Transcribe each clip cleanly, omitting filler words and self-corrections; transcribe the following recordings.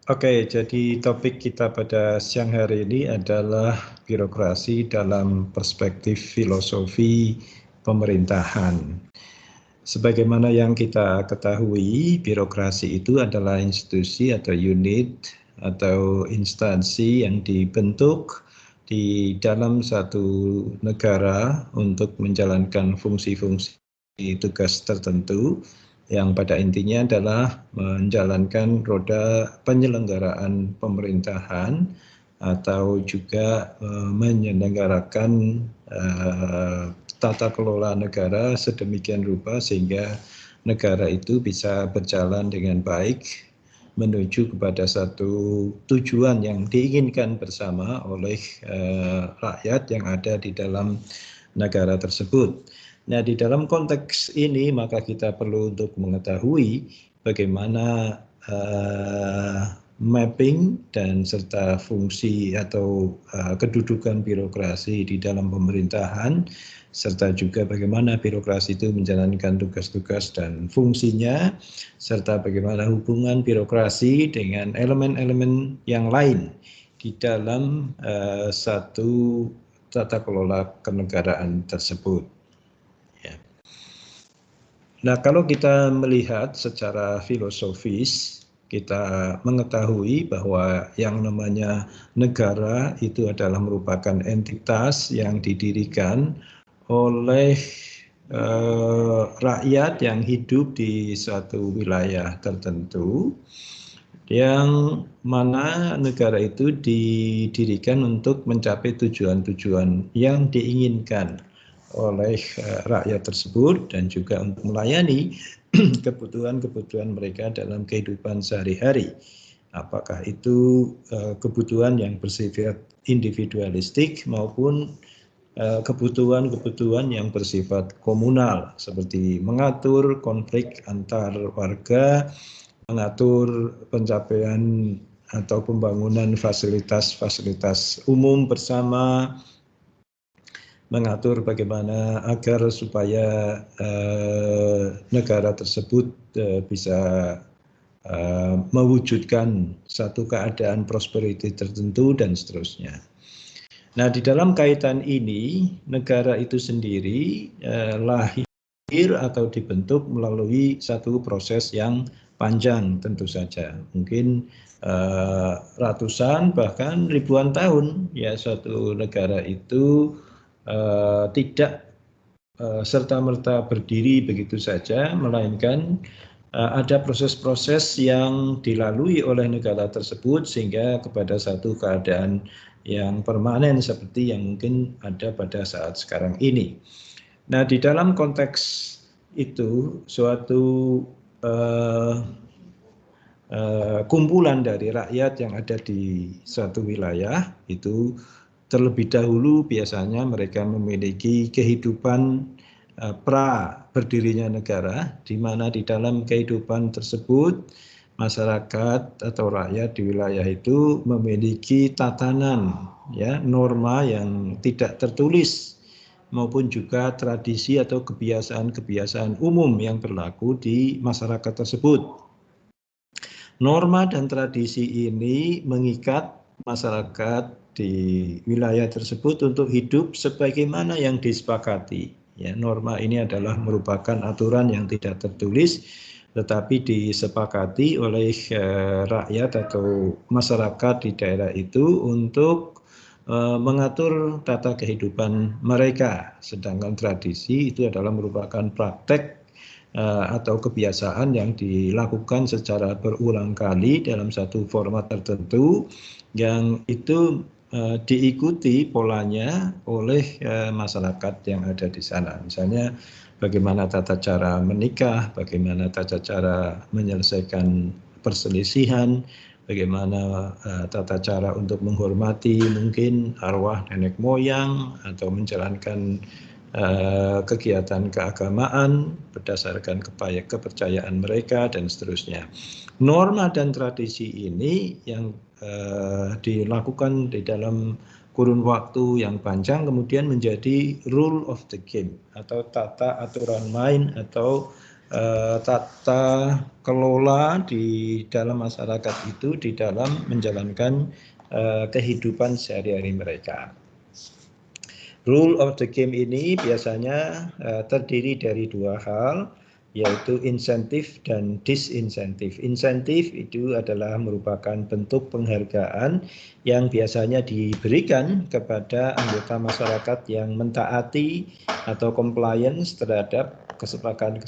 Oke, jadi topik kita pada siang hari ini adalah birokrasi dalam perspektif filosofi pemerintahan. Sebagaimana yang kita ketahui, birokrasi itu adalah institusi atau unit atau instansi yang dibentuk di dalam satu negara untuk menjalankan fungsi-fungsi tugas tertentu yang pada intinya adalah menjalankan roda penyelenggaraan pemerintahan atau juga menyelenggarakan tata kelola negara sedemikian rupa sehingga negara itu bisa berjalan dengan baik menuju kepada satu tujuan yang diinginkan bersama oleh rakyat yang ada di dalam negara tersebut. Nah, di dalam konteks ini maka kita perlu untuk mengetahui bagaimana mapping dan serta fungsi atau kedudukan birokrasi di dalam pemerintahan, serta juga bagaimana birokrasi itu menjalankan tugas-tugas dan fungsinya, serta bagaimana hubungan birokrasi dengan elemen-elemen yang lain di dalam satu tata kelola kenegaraan tersebut. Ya. Nah, kalau kita melihat secara filosofis, kita mengetahui bahwa yang namanya negara itu adalah merupakan entitas yang didirikan oleh rakyat yang hidup di suatu wilayah tertentu, yang mana negara itu didirikan untuk mencapai tujuan-tujuan yang diinginkan oleh rakyat tersebut dan juga untuk melayani kebutuhan-kebutuhan mereka dalam kehidupan sehari-hari. Apakah itu kebutuhan yang bersifat individualistik maupun kebutuhan-kebutuhan yang bersifat komunal, seperti mengatur konflik antar warga, mengatur pencapaian atau pembangunan fasilitas-fasilitas umum bersama, mengatur bagaimana agar supaya negara tersebut bisa mewujudkan satu keadaan prosperity tertentu dan seterusnya. Nah, di dalam kaitan ini, negara itu sendiri lahir atau dibentuk melalui satu proses yang panjang tentu saja, mungkin ratusan bahkan ribuan tahun. Ya, suatu negara itu tidak serta-merta berdiri begitu saja, melainkan ada proses-proses yang dilalui oleh negara tersebut sehingga kepada satu keadaan yang permanen seperti yang mungkin ada pada saat sekarang ini. Nah, di dalam konteks itu, suatu kumpulan dari rakyat yang ada di suatu wilayah itu terlebih dahulu biasanya mereka memiliki kehidupan pra berdirinya negara, di mana di dalam kehidupan tersebut masyarakat atau rakyat di wilayah itu memiliki tatanan, ya, norma yang tidak tertulis maupun juga tradisi atau kebiasaan-kebiasaan umum yang berlaku di masyarakat tersebut. Norma dan tradisi ini mengikat masyarakat di wilayah tersebut untuk hidup sebagaimana yang disepakati. Ya, norma ini adalah merupakan aturan yang tidak tertulis, tetapi disepakati oleh rakyat atau masyarakat di daerah itu untuk mengatur tata kehidupan mereka. Sedangkan tradisi itu adalah merupakan praktek atau kebiasaan yang dilakukan secara berulang kali dalam satu format tertentu yang itu diikuti polanya oleh masyarakat yang ada di sana. Misalnya bagaimana tata cara menikah, bagaimana tata cara menyelesaikan perselisihan, bagaimana tata cara untuk menghormati mungkin arwah nenek moyang atau menjalankan kegiatan keagamaan berdasarkan kepercayaan mereka dan seterusnya. Norma dan tradisi ini yang dilakukan di dalam kurun waktu yang panjang kemudian menjadi rule of the game atau tata aturan main atau tata kelola di dalam masyarakat itu di dalam menjalankan kehidupan sehari-hari mereka. Rule of the game ini biasanya terdiri dari dua hal, yaitu insentif dan disinsentif. Insentif itu adalah merupakan bentuk penghargaan yang biasanya diberikan kepada anggota masyarakat yang mentaati atau compliance terhadap kesepakatan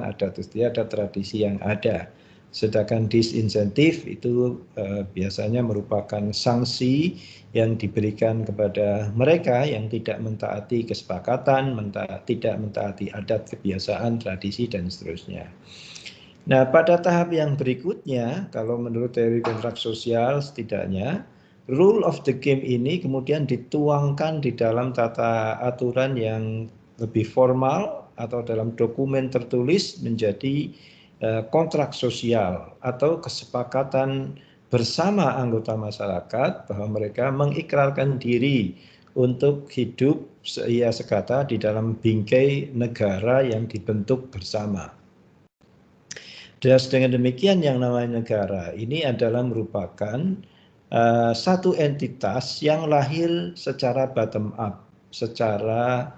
adat istiadat tradisi yang ada. Sedangkan disinsentif itu biasanya merupakan sanksi yang diberikan kepada mereka yang tidak mentaati kesepakatan, tidak mentaati adat, kebiasaan, tradisi, dan seterusnya. Nah, pada tahap yang berikutnya, kalau menurut teori kontrak sosial setidaknya, rule of the game ini kemudian dituangkan di dalam tata aturan yang lebih formal atau dalam dokumen tertulis menjadi kontrak sosial atau kesepakatan bersama anggota masyarakat bahwa mereka mengikrarkan diri untuk hidup seia sekata di dalam bingkai negara yang dibentuk bersama. Dan dengan demikian yang namanya negara ini adalah merupakan satu entitas yang lahir secara bottom up, secara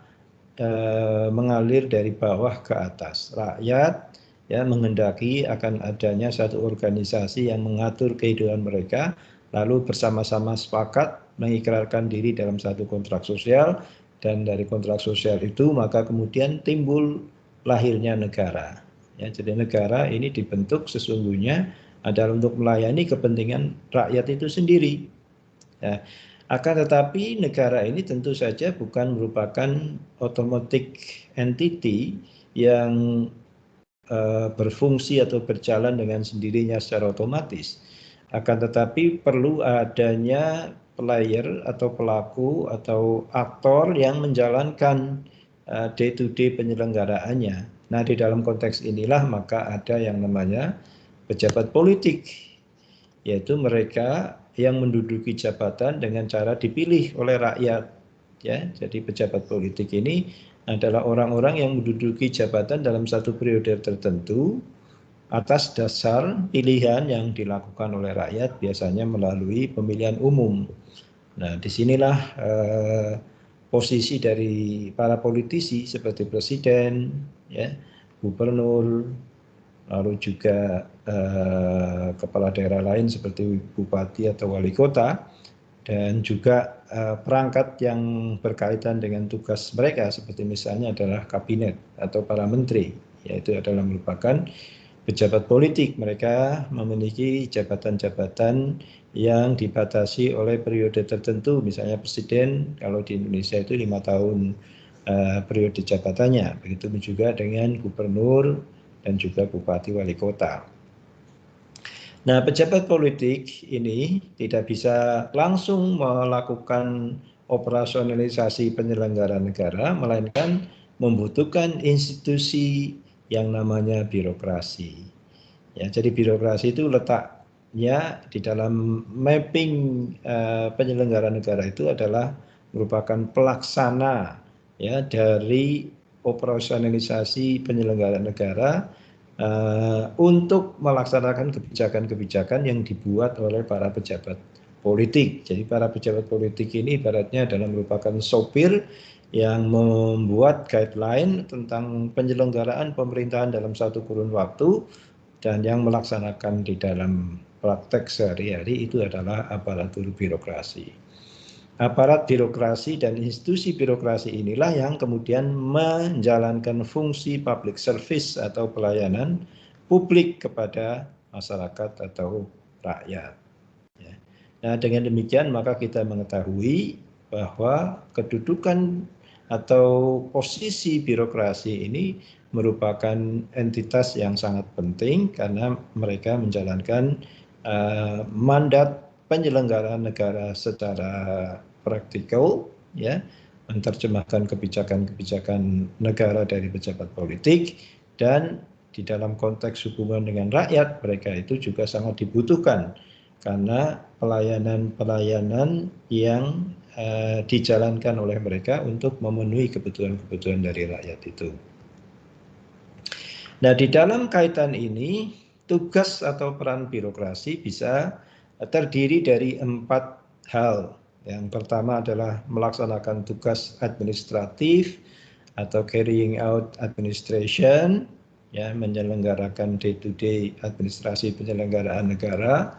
mengalir dari bawah ke atas. Rakyat ya menghendaki akan adanya satu organisasi yang mengatur kehidupan mereka, lalu bersama-sama sepakat mengikrarkan diri dalam satu kontrak sosial, dan dari kontrak sosial itu maka kemudian timbul lahirnya negara. Ya, jadi negara ini dibentuk sesungguhnya adalah untuk melayani kepentingan rakyat itu sendiri. Ya, akan tetapi negara ini tentu saja bukan merupakan automatic entity yang berfungsi atau berjalan dengan sendirinya secara otomatis. Akan tetapi perlu adanya player atau pelaku atau aktor yang menjalankan day to day penyelenggaraannya. Nah, di dalam konteks inilah maka ada yang namanya pejabat politik, yaitu mereka yang menduduki jabatan dengan cara dipilih oleh rakyat. Ya, jadi pejabat politik ini adalah orang-orang yang menduduki jabatan dalam satu periode tertentu atas dasar pilihan yang dilakukan oleh rakyat, biasanya melalui pemilihan umum. Nah, disinilah posisi dari para politisi seperti presiden, ya, gubernur, lalu juga kepala daerah lain seperti bupati atau wali kota, dan juga perangkat yang berkaitan dengan tugas mereka seperti misalnya adalah kabinet atau para menteri, yaitu adalah merupakan pejabat politik. Mereka memiliki jabatan-jabatan yang dibatasi oleh periode tertentu, misalnya presiden kalau di Indonesia itu 5 tahun periode jabatannya, begitu juga dengan gubernur dan juga bupati wali kota. Nah, pejabat politik ini tidak bisa langsung melakukan operasionalisasi penyelenggaraan negara, melainkan membutuhkan institusi yang namanya birokrasi. Ya, jadi birokrasi itu letaknya di dalam mapping penyelenggaraan negara itu adalah merupakan pelaksana ya dari operasionalisasi penyelenggaraan negara untuk melaksanakan kebijakan-kebijakan yang dibuat oleh para pejabat politik. Jadi para pejabat politik ini ibaratnya adalah merupakan sopir yang membuat guideline tentang penyelenggaraan pemerintahan dalam satu kurun waktu, dan yang melaksanakan di dalam praktek sehari-hari itu adalah aparatur birokrasi. Aparat birokrasi dan institusi birokrasi inilah yang kemudian menjalankan fungsi public service atau pelayanan publik kepada masyarakat atau rakyat. Nah, dengan demikian maka kita mengetahui bahwa kedudukan atau posisi birokrasi ini merupakan entitas yang sangat penting karena mereka menjalankan mandat penyelenggaraan negara secara praktikal, ya, menerjemahkan kebijakan-kebijakan negara dari pejabat politik, dan di dalam konteks hubungan dengan rakyat mereka itu juga sangat dibutuhkan karena pelayanan-pelayanan yang dijalankan oleh mereka untuk memenuhi kebutuhan-kebutuhan dari rakyat itu. Nah, di dalam kaitan ini, tugas atau peran birokrasi bisa terdiri dari 4 hal. Yang pertama adalah melaksanakan tugas administratif atau carrying out administration, ya, menyelenggarakan day-to-day administrasi penyelenggaraan negara.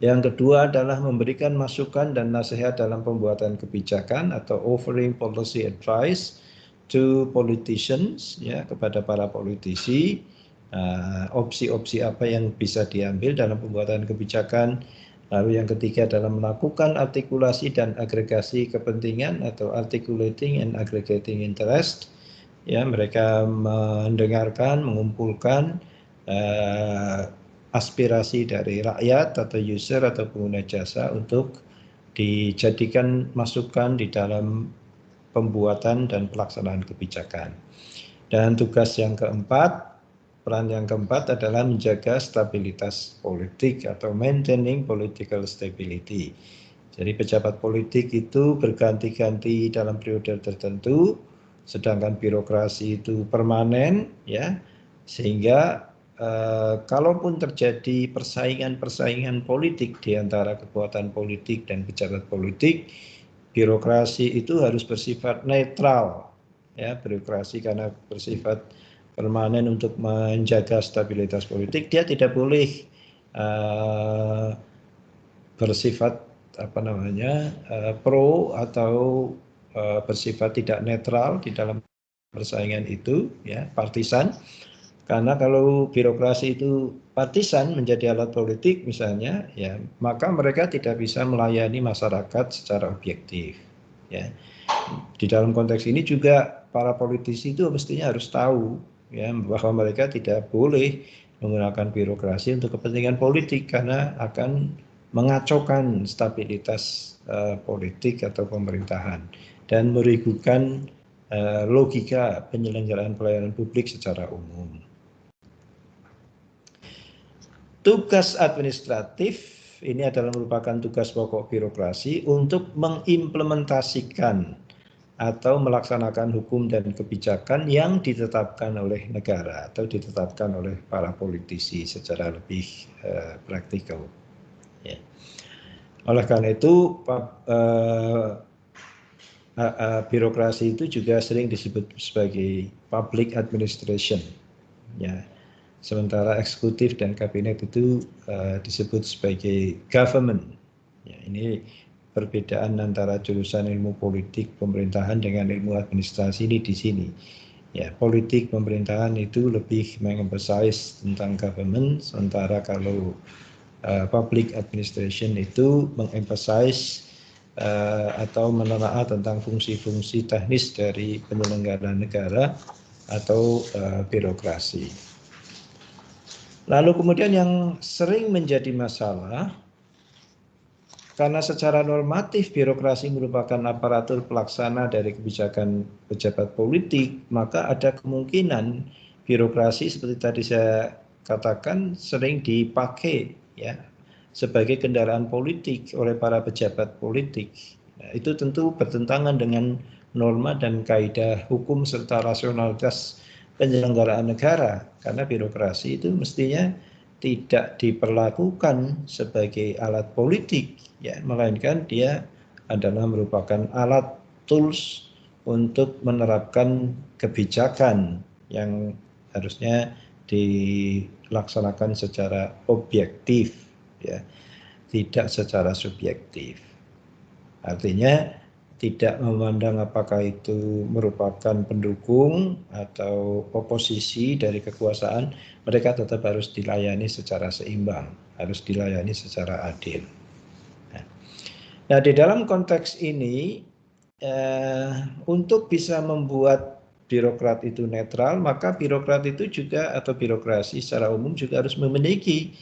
Yang kedua adalah memberikan masukan dan nasihat dalam pembuatan kebijakan atau offering policy advice to politicians, ya, kepada para politisi, opsi-opsi apa yang bisa diambil dalam pembuatan kebijakan. Lalu yang ketiga adalah melakukan artikulasi dan agregasi kepentingan atau articulating and aggregating interest. Ya, mereka mendengarkan, mengumpulkan aspirasi dari rakyat atau user atau pengguna jasa untuk dijadikan masukan di dalam pembuatan dan pelaksanaan kebijakan. Dan tugas yang keempat, peran yang keempat adalah menjaga stabilitas politik atau maintaining political stability. Jadi pejabat politik itu berganti-ganti dalam periode tertentu, sedangkan birokrasi itu permanen, ya, sehingga kalaupun terjadi persaingan politik di antara kekuatan politik dan pejabat politik, birokrasi itu harus bersifat netral, ya, birokrasi karena bersifat permanen untuk menjaga stabilitas politik, dia tidak boleh bersifat pro atau bersifat tidak netral di dalam persaingan itu, ya, partisan. Karena kalau birokrasi itu partisan menjadi alat politik misalnya, ya, maka mereka tidak bisa melayani masyarakat secara objektif, ya. Di dalam konteks ini juga para politisi itu mestinya harus tahu, ya, bahwa mereka tidak boleh menggunakan birokrasi untuk kepentingan politik karena akan mengacaukan stabilitas politik atau pemerintahan dan merugikan logika penyelenggaraan pelayanan publik secara umum. Tugas administratif ini adalah merupakan tugas pokok birokrasi untuk mengimplementasikan atau melaksanakan hukum dan kebijakan yang ditetapkan oleh negara atau ditetapkan oleh para politisi secara lebih praktikal. Ya. Oleh karena itu, birokrasi itu juga sering disebut sebagai public administration. Ya. Sementara eksekutif dan kabinet itu disebut sebagai government. Ya, ini perbedaan antara jurusan ilmu politik pemerintahan dengan ilmu administrasi ini di sini. Ya, politik pemerintahan itu lebih mengemphasize tentang government, sementara kalau public administration itu mengemphasize atau menelaah tentang fungsi-fungsi teknis dari penyelenggaraan negara atau birokrasi. Lalu kemudian yang sering menjadi masalah, karena secara normatif birokrasi merupakan aparatur pelaksana dari kebijakan pejabat politik, maka ada kemungkinan birokrasi seperti tadi saya katakan sering dipakai, ya, sebagai kendaraan politik oleh para pejabat politik. Nah, itu tentu bertentangan dengan norma dan kaidah hukum serta rasionalitas penyelenggaraan negara, karena birokrasi itu mestinya tidak diperlakukan sebagai alat politik, ya, melainkan dia adalah merupakan alat tools untuk menerapkan kebijakan yang harusnya dilaksanakan secara objektif, ya, tidak secara subjektif. Artinya tidak memandang apakah itu merupakan pendukung atau oposisi dari kekuasaan, mereka tetap harus dilayani secara seimbang, harus dilayani secara adil. Nah, di dalam konteks ini, untuk bisa membuat birokrat itu netral, maka birokrat itu juga atau birokrasi secara umum juga harus memiliki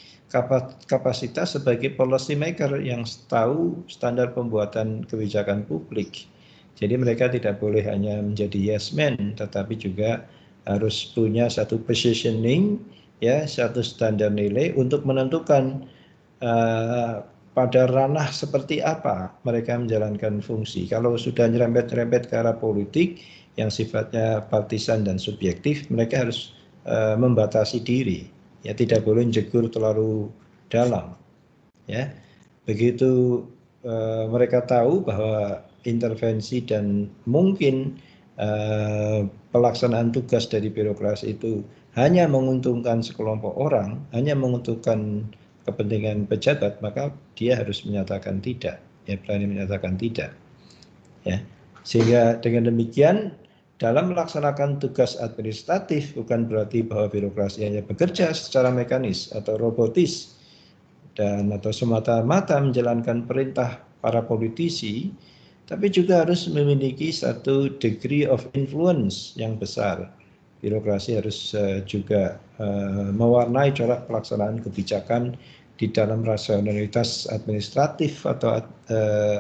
kapasitas sebagai policy maker yang tahu standar pembuatan kebijakan publik. Jadi mereka tidak boleh hanya menjadi yes man, tetapi juga harus punya satu positioning, ya, satu standar nilai untuk menentukan pada ranah seperti apa mereka menjalankan fungsi. Kalau sudah nyerempet-nyerempet ke arah politik yang sifatnya partisan dan subjektif, mereka harus membatasi diri, ya tidak boleh jegur terlalu dalam, ya. Begitu mereka tahu bahwa intervensi dan mungkin pelaksanaan tugas dari birokrasi itu hanya menguntungkan sekelompok orang, hanya menguntungkan kepentingan pejabat, maka dia harus menyatakan tidak, ya berani menyatakan tidak, ya. Sehingga dengan demikian dalam melaksanakan tugas administratif bukan berarti bahwa birokrasi hanya bekerja secara mekanis atau robotis dan atau semata-mata menjalankan perintah para politisi, tapi juga harus memiliki satu degree of influence yang besar. Birokrasi harus juga mewarnai corak pelaksanaan kebijakan di dalam rasionalitas administratif atau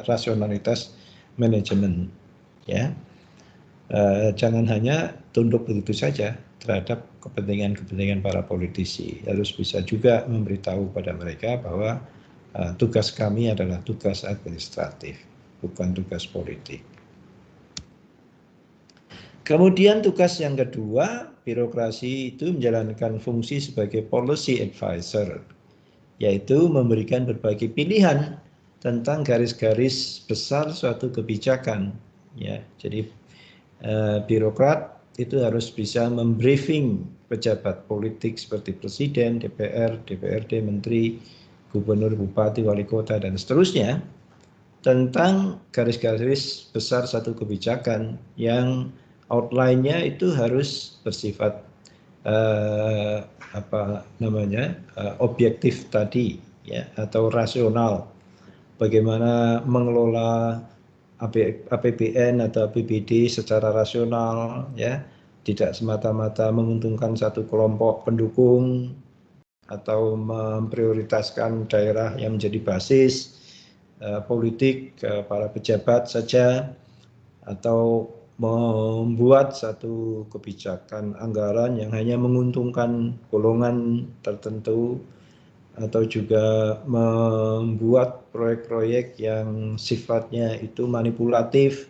rasionalitas manajemen, ya. Jangan hanya tunduk begitu saja terhadap kepentingan-kepentingan para politisi. Harus bisa juga memberitahu pada mereka bahwa tugas kami adalah tugas administratif, bukan tugas politik. Kemudian tugas yang kedua, birokrasi itu menjalankan fungsi sebagai policy advisor, yaitu memberikan berbagai pilihan tentang garis-garis besar suatu kebijakan, ya. Jadi birokrat itu harus bisa membriefing pejabat politik seperti presiden, DPR, DPRD, menteri, gubernur, bupati, wali kota, dan seterusnya tentang garis-garis besar satu kebijakan yang outline-nya itu harus bersifat objektif tadi, ya, atau rasional. Bagaimana mengelola APBN atau APBD secara rasional, ya, tidak semata-mata menguntungkan satu kelompok pendukung atau memprioritaskan daerah yang menjadi basis politik para pejabat saja, atau membuat satu kebijakan anggaran yang hanya menguntungkan golongan tertentu, atau juga membuat proyek-proyek yang sifatnya itu manipulatif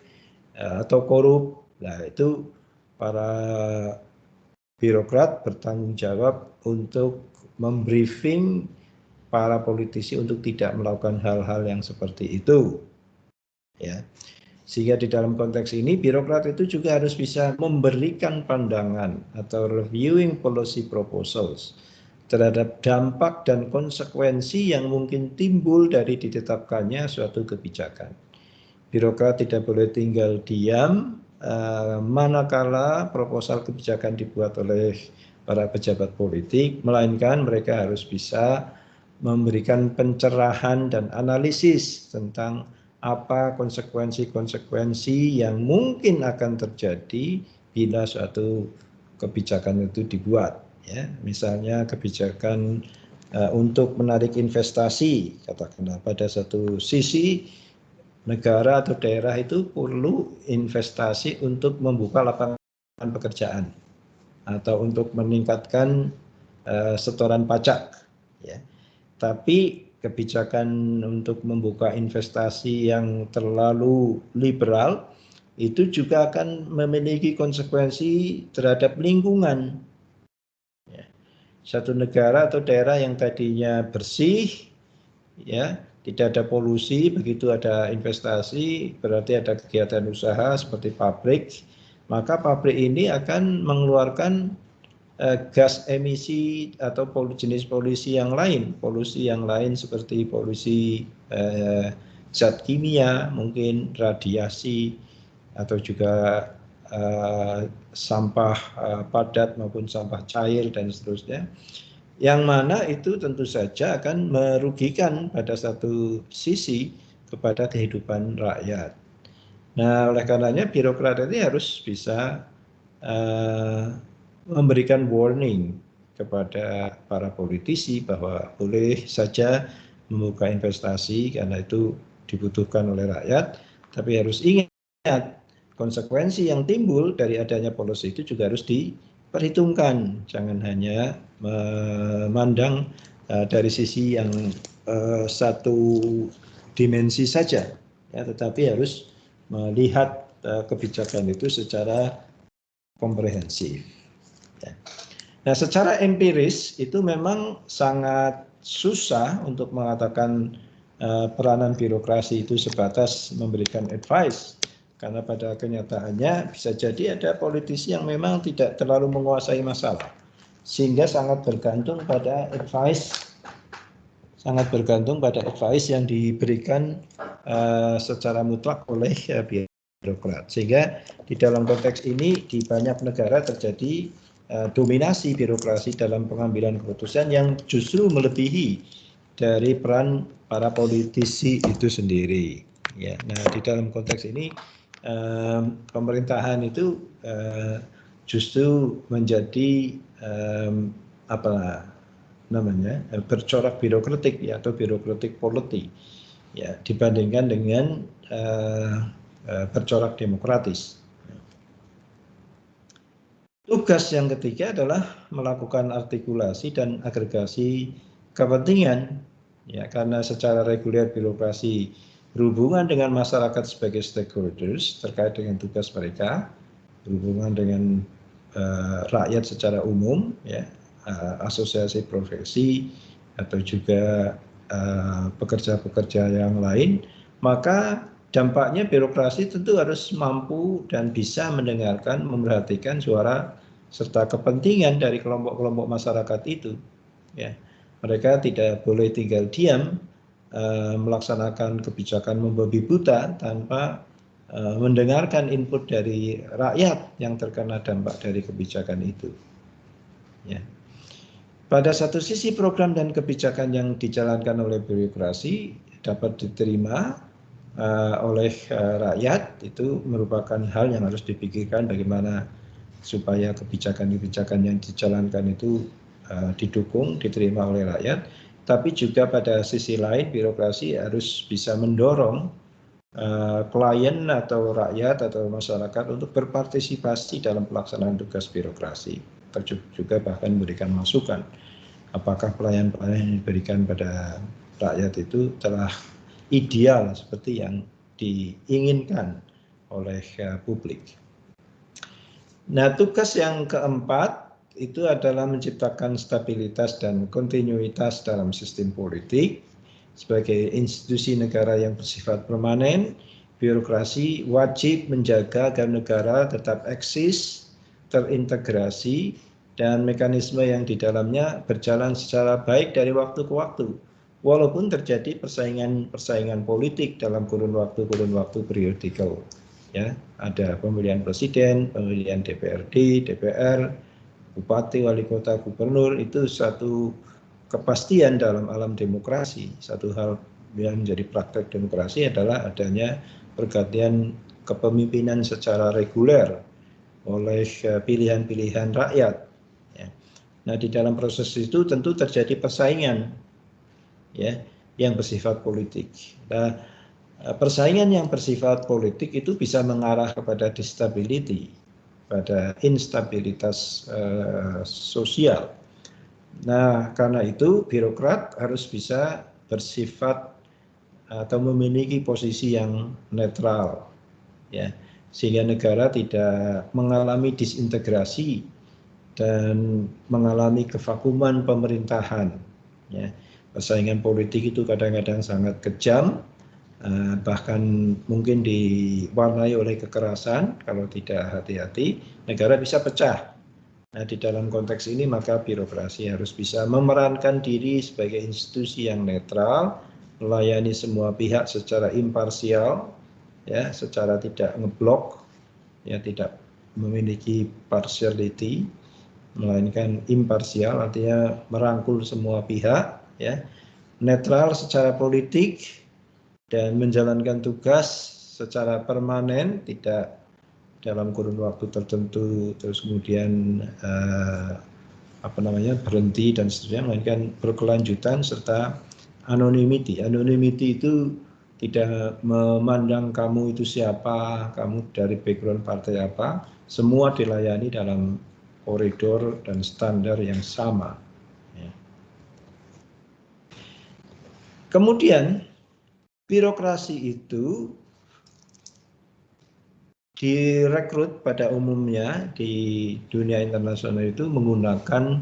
atau korup. Nah, itu para birokrat bertanggung jawab untuk membriefing para politisi untuk tidak melakukan hal-hal yang seperti itu, ya. Sehingga di dalam konteks ini birokrat itu juga harus bisa memberikan pandangan atau reviewing policy proposals terhadap dampak dan konsekuensi yang mungkin timbul dari ditetapkannya suatu kebijakan. Birokrat tidak boleh tinggal diam manakala proposal kebijakan dibuat oleh para pejabat politik, melainkan mereka harus bisa memberikan pencerahan dan analisis tentang apa konsekuensi-konsekuensi yang mungkin akan terjadi bila suatu kebijakan itu dibuat, ya. Misalnya kebijakan untuk menarik investasi, katakanlah pada satu sisi negara atau daerah itu perlu investasi untuk membuka lapangan pekerjaan atau untuk meningkatkan setoran pajak, ya. Tapi kebijakan untuk membuka investasi yang terlalu liberal itu juga akan memiliki konsekuensi terhadap lingkungan, ya. Satu negara atau daerah yang tadinya bersih, ya, tidak ada polusi, begitu ada investasi berarti ada kegiatan usaha seperti pabrik, maka pabrik ini akan mengeluarkan gas emisi atau jenis polusi yang lain seperti polusi zat kimia, mungkin radiasi, atau juga sampah padat maupun sampah cair dan seterusnya, yang mana itu tentu saja akan merugikan pada satu sisi kepada kehidupan rakyat. Nah, oleh karenanya birokrat ini harus bisa memberikan warning kepada para politisi bahwa boleh saja membuka investasi karena itu dibutuhkan oleh rakyat, tapi harus ingat konsekuensi yang timbul dari adanya policy itu juga harus diperhitungkan. Jangan hanya memandang dari sisi yang satu dimensi saja, ya, tetapi harus melihat kebijakan itu secara komprehensif. Ya. Nah, secara empiris itu memang sangat susah untuk mengatakan peranan birokrasi itu sebatas memberikan advice. Karena pada kenyataannya bisa jadi ada politisi yang memang tidak terlalu menguasai masalah. Sehingga sangat bergantung pada advice yang diberikan secara mutlak oleh birokrat. Sehingga di dalam konteks ini di banyak negara terjadi dominasi birokrasi dalam pengambilan keputusan yang justru melebihi dari peran para politisi itu sendiri. Ya, nah di dalam konteks ini pemerintahan itu justru menjadi bercorak birokratik ya, atau birokratik politik ya, dibandingkan dengan bercorak demokratis. Tugas yang ketiga adalah melakukan artikulasi dan agregasi kepentingan ya, karena secara reguler birokrasi berhubungan dengan masyarakat sebagai stakeholders terkait dengan tugas mereka, berhubungan dengan rakyat secara umum ya, asosiasi profesi atau juga pekerja-pekerja yang lain, maka dampaknya birokrasi tentu harus mampu dan bisa mendengarkan, memerhatikan suara serta kepentingan dari kelompok-kelompok masyarakat itu. Ya, mereka tidak boleh tinggal diam melaksanakan kebijakan membabi buta tanpa mendengarkan input dari rakyat yang terkena dampak dari kebijakan itu. Ya. Pada satu sisi program dan kebijakan yang dijalankan oleh birokrasi dapat diterima oleh rakyat, itu merupakan hal yang harus dipikirkan bagaimana supaya kebijakan-kebijakan yang dijalankan itu didukung, diterima oleh rakyat. Tapi juga pada sisi lain birokrasi harus bisa mendorong klien atau rakyat atau masyarakat untuk berpartisipasi dalam pelaksanaan tugas birokrasi, juga bahkan memberikan masukan apakah pelayanan-pelayanan yang diberikan pada rakyat itu telah ideal seperti yang diinginkan oleh publik. Nah, tugas yang keempat itu adalah menciptakan stabilitas dan kontinuitas dalam sistem politik. Sebagai institusi negara yang bersifat permanen, birokrasi wajib menjaga agar negara tetap eksis, terintegrasi, dan mekanisme yang di dalamnya berjalan secara baik dari waktu ke waktu. Walaupun terjadi persaingan politik dalam kurun waktu periodikal, ya, ada pemilihan presiden, pemilihan DPRD, DPR, bupati, wali kota, gubernur, itu satu kepastian dalam alam demokrasi. Satu hal yang menjadi praktek demokrasi adalah adanya pergantian kepemimpinan secara reguler oleh pilihan-pilihan rakyat. Nah, di dalam proses itu tentu terjadi persaingan ya, yang bersifat politik. Nah, persaingan yang bersifat politik itu bisa mengarah kepada instability, pada instabilitas sosial. Nah, karena itu birokrat harus bisa bersifat atau memiliki posisi yang netral, ya, sehingga negara tidak mengalami disintegrasi dan mengalami kevakuman pemerintahan. Ya. Persaingan politik itu kadang-kadang sangat kejam, bahkan mungkin diwarnai oleh kekerasan. Kalau tidak hati-hati, negara bisa pecah. Nah, di dalam konteks ini maka birokrasi harus bisa memerankan diri sebagai institusi yang netral, melayani semua pihak secara imparsial, ya, secara tidak ngeblok, ya, tidak memiliki partiality, melainkan imparsial, artinya merangkul semua pihak, ya, netral secara politik, dan menjalankan tugas secara permanen, tidak dalam kurun waktu tertentu terus kemudian berhenti dan seterusnya, melainkan berkelanjutan, serta anonymity. Anonymity itu tidak memandang kamu itu siapa, kamu dari background partai apa, semua dilayani dalam koridor dan standar yang sama. Ya. Kemudian birokrasi itu direkrut pada umumnya di dunia internasional itu menggunakan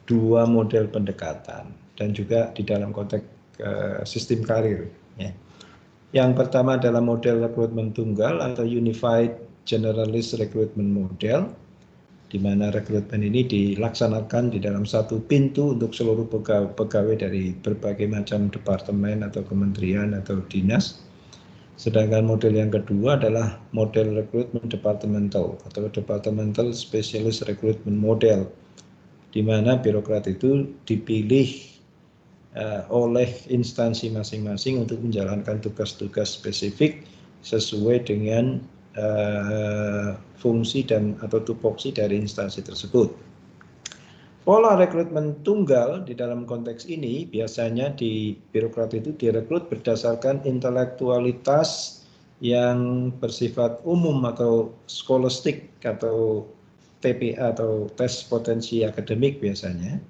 dua model pendekatan dan juga di dalam konteks sistem karir. Ya. Yang pertama adalah model rekrutmen tunggal atau Unified Generalist Recruitment Model, di mana rekrutmen ini dilaksanakan di dalam satu pintu untuk seluruh pegawai dari berbagai macam departemen atau kementerian atau dinas. Sedangkan model yang kedua adalah model rekrutmen departemental atau Departmental Specialist Recruitment Model, di mana birokrat itu dipilih oleh instansi masing-masing untuk menjalankan tugas-tugas spesifik sesuai dengan fungsi dan atau tupoksi dari instansi tersebut. Pola rekrutmen tunggal di dalam konteks ini biasanya di birokrat itu direkrut berdasarkan intelektualitas yang bersifat umum atau scholastic atau TPA atau tes potensi akademik biasanya,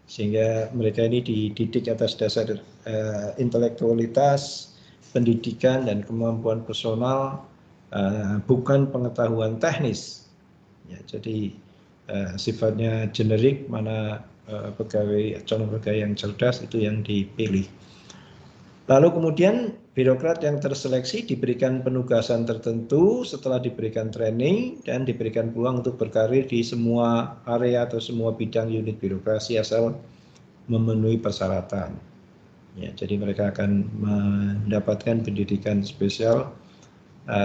sehingga mereka ini dididik atas dasar intelektualitas, pendidikan dan kemampuan personal, bukan pengetahuan teknis. Ya, jadi sifatnya generik, mana calon pegawai yang cerdas itu yang dipilih. Lalu kemudian birokrat yang terseleksi diberikan penugasan tertentu setelah diberikan training dan diberikan peluang untuk berkarir di semua area atau semua bidang unit birokrasi asal memenuhi persyaratan. Ya, jadi mereka akan mendapatkan pendidikan spesial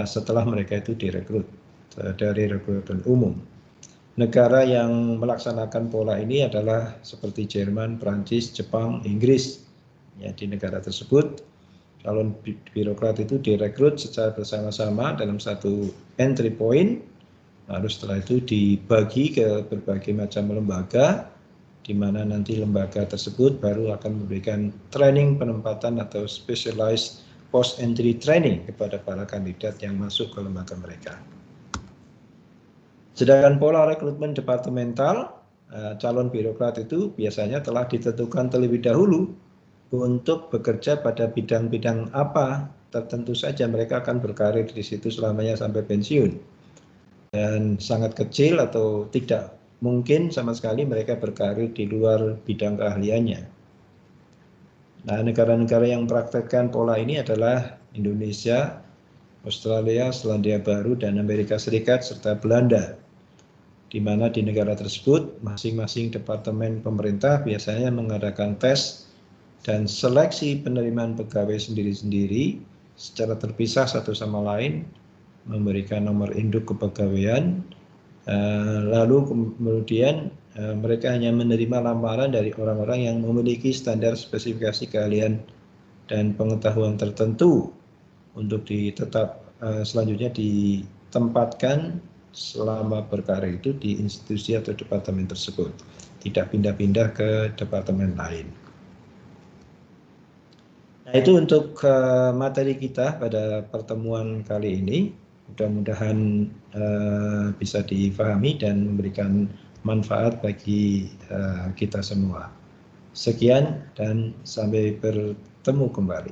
setelah mereka itu direkrut dari rekrutmen umum. Negara yang melaksanakan pola ini adalah seperti Jerman, Prancis, Jepang, Inggris. Ya, di negara tersebut calon birokrat itu direkrut secara bersama-sama dalam satu entry point, lalu setelah itu dibagi ke berbagai macam lembaga, di mana nanti lembaga tersebut baru akan memberikan training penempatan atau specialized post entry training kepada para kandidat yang masuk ke lembaga mereka. Sedangkan pola rekrutmen departemental, calon birokrat itu biasanya telah ditentukan terlebih dahulu untuk bekerja pada bidang-bidang apa tertentu saja mereka akan berkarir di situ selamanya sampai pensiun. Dan sangat kecil atau tidak mungkin sama sekali mereka berkarir di luar bidang keahliannya. Nah, negara-negara yang mempraktekkan pola ini adalah Indonesia, Australia, Selandia Baru, dan Amerika Serikat, serta Belanda, di mana di negara tersebut masing-masing departemen pemerintah biasanya mengadakan tes dan seleksi penerimaan pegawai sendiri-sendiri secara terpisah satu sama lain, memberikan nomor induk kepegawaian, lalu kemudian mereka hanya menerima lamaran dari orang-orang yang memiliki standar spesifikasi keahlian dan pengetahuan tertentu untuk selanjutnya ditempatkan selama berkarir itu di institusi atau departemen tersebut, tidak pindah-pindah ke departemen lain. Nah, itu untuk materi kita pada pertemuan kali ini. Mudah-mudahan bisa difahami dan memberikan manfaat bagi kita semua. Sekian dan sampai bertemu kembali.